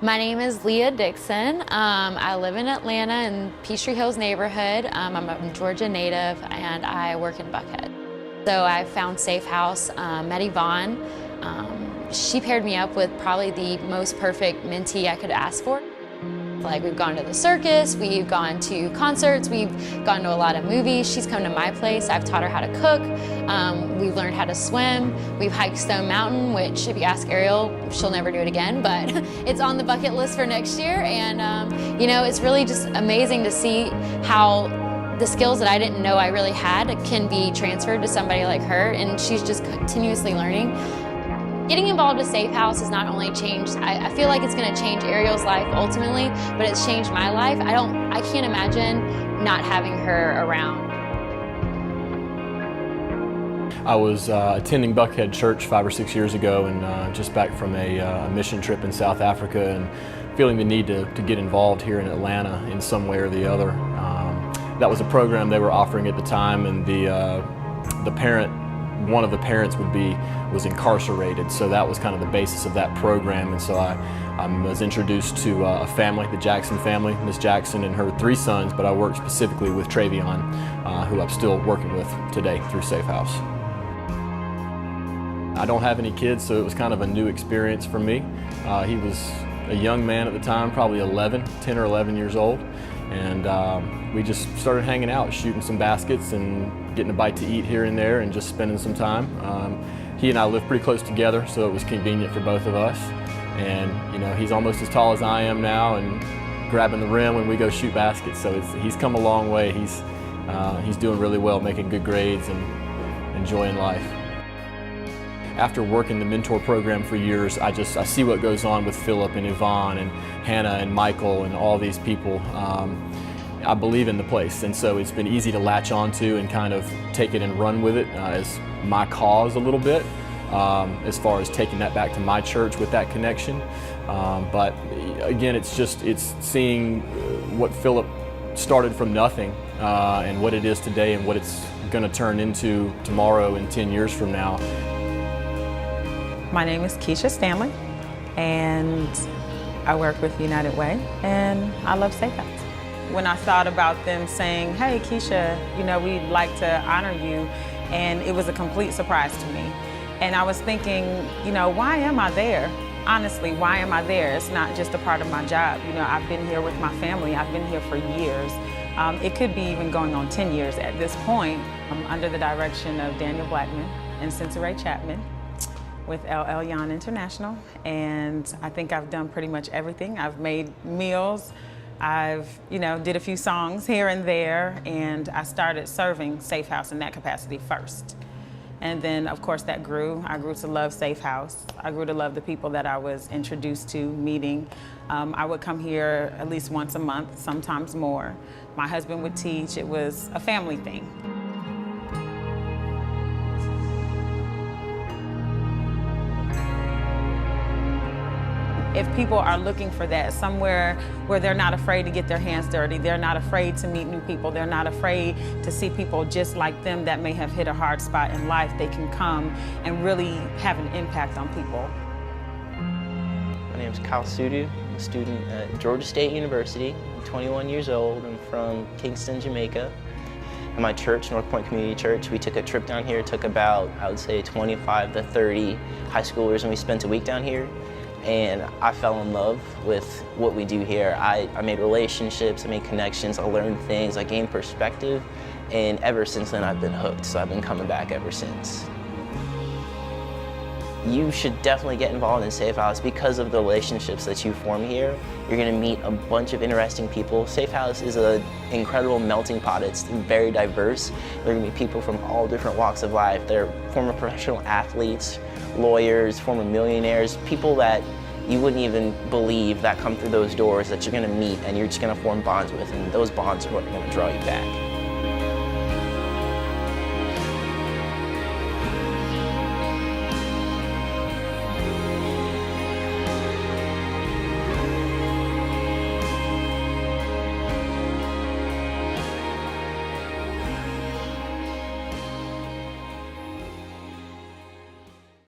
My name is Leah Dixon. I live in Atlanta in Peachtree Hills neighborhood. I'm a Georgia native and I work in Buckhead. So I found Safe House, met Yvonne. She paired me up with probably the most perfect mentee I could ask for. Like, we've gone to the circus, we've gone to concerts, we've gone to a lot of movies. She's come to my place, I've taught her how to cook, we've learned how to swim, we've hiked Stone Mountain, which if you ask Ariel, she'll never do it again, but it's on the bucket list for next year. And you know, it's really just amazing to see how the skills that I didn't know I really had can be transferred to somebody like her, and she's just continuously learning. Getting involved with Safe House has not only changed, I feel like it's going to change Ariel's life ultimately, but it's changed my life. I can't imagine not having her around. I was attending Buckhead Church 5 or 6 years ago, and just back from a mission trip in South Africa, and feeling the need to get involved here in Atlanta in some way or the other. That was a program they were offering at the time, and one of the parents was incarcerated, so that was kind of the basis of that program. And so I was introduced to a family, the Jackson family, Miss Jackson and her 3 sons, but I worked specifically with Travion, who I'm still working with today through Safe House. I don't have any kids, so it was kind of a new experience for me. He was a young man at the time, probably 10 or 11 years old, and we just started hanging out, shooting some baskets and getting a bite to eat here and there and just spending some time. He and I live pretty close together, so it was convenient for both of us. And you know, he's almost as tall as I am now and grabbing the rim when we go shoot baskets, so he's come a long way. He's doing really well, making good grades and enjoying life. After working the mentor program for years, I see what goes on with Philip and Yvonne and Hannah and Michael and all these people. I believe in the place, and so it's been easy to latch onto and kind of take it and run with it as my cause a little bit, as far as taking that back to my church with that connection. But again, it's seeing what Philip started from nothing and what it is today and what it's going to turn into tomorrow and 10 years from now. My name is Keisha Stanley, and I work with United Way, and I love Safe House. When I thought about them saying, hey Keisha, you know, we'd like to honor you, and it was a complete surprise to me. And I was thinking, you know, why am I there? Honestly, why am I there? It's not just a part of my job. You know, I've been here with my family. I've been here for years. It could be even going on 10 years at this point. I'm under the direction of Daniel Blackman and Ray Chapman with LL Yon International, and I think I've done pretty much everything. I've made meals, I've, you know, did a few songs here and there, and I started serving Safe House in that capacity first. And then, of course, that grew. I grew to love Safe House. I grew to love the people that I was introduced to, meeting. I would come here at least once a month, sometimes more. My husband would teach. It was a family thing. If people are looking for that, somewhere where they're not afraid to get their hands dirty, they're not afraid to meet new people, they're not afraid to see people just like them that may have hit a hard spot in life, they can come and really have an impact on people. My name is Kyle Sudu. I'm a student at Georgia State University. I'm 21 years old. I'm from Kingston, Jamaica. In my church, North Point Community Church, we took a trip down here. It took about, I would say, 25 to 30 high schoolers, and we spent a week down here. And I fell in love with what we do here. I made relationships, I made connections, I learned things, I gained perspective, and ever since then I've been hooked, so I've been coming back ever since. You should definitely get involved in Safe House because of the relationships that you form here. You're gonna meet a bunch of interesting people. Safe House is an incredible melting pot. It's very diverse. There are gonna be people from all different walks of life. They're former professional athletes, lawyers, former millionaires, people that you wouldn't even believe that come through those doors that you're gonna meet and you're just gonna form bonds with, and those bonds are what are gonna draw you back.